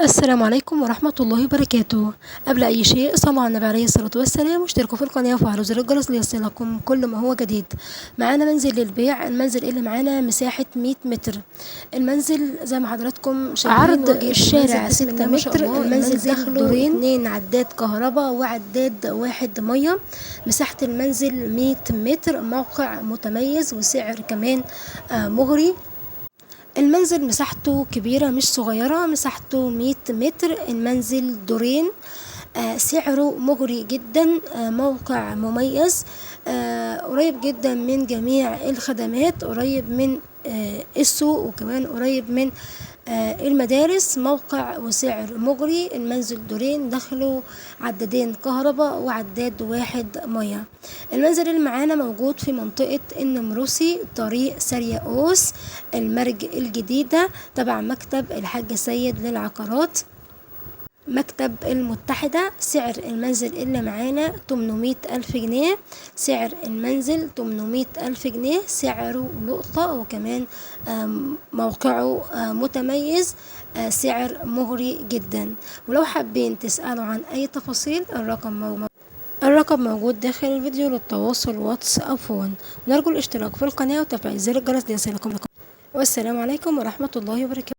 السلام عليكم ورحمة الله وبركاته. قبل أي شيء صلوا على النبي عليه الصلاة والسلام واشتركوا في القناة وفعلوا زر الجرس ليصلكم كل ما هو جديد. معانا منزل للبيع. المنزل اللي معانا مساحة 100 متر. المنزل زي ما حضراتكم شايفين عرض واجهة الشارع المنزل 6 ما شاء متر. الله. المنزل داخله دورين. 2 عداد كهرباء وعداد واحد مية. مساحة المنزل 100 متر. موقع متميز وسعر كمان مغري. المنزل مساحته كبيرة مش صغيرة، مساحته 100 متر. المنزل دورين. سعره مغري جدا. موقع مميز. قريب جدا من جميع الخدمات، قريب من السوق، وكمان قريب من المدارس. موقع وسعر مغري. المنزل دورين، داخله عدادين كهرباء وعداد واحد مية. المنزل اللي معانا موجود في منطقة النمروسي، طريق سرياوس المرج الجديدة، تبع مكتب الحاج سيد للعقارات، مكتب المتحدة. سعر المنزل اللي معانا 800 ألف جنيه. سعر المنزل 800 ألف جنيه. سعره لقطة، وكمان موقعه متميز. سعر مغري جدا. ولو حابين تسألوا عن أي تفاصيل، الرقم موجود داخل الفيديو للتواصل واتس أو فون. نرجو الاشتراك في القناة وتفعيل زر الجرس ليصلكم. والسلام عليكم ورحمة الله وبركاته.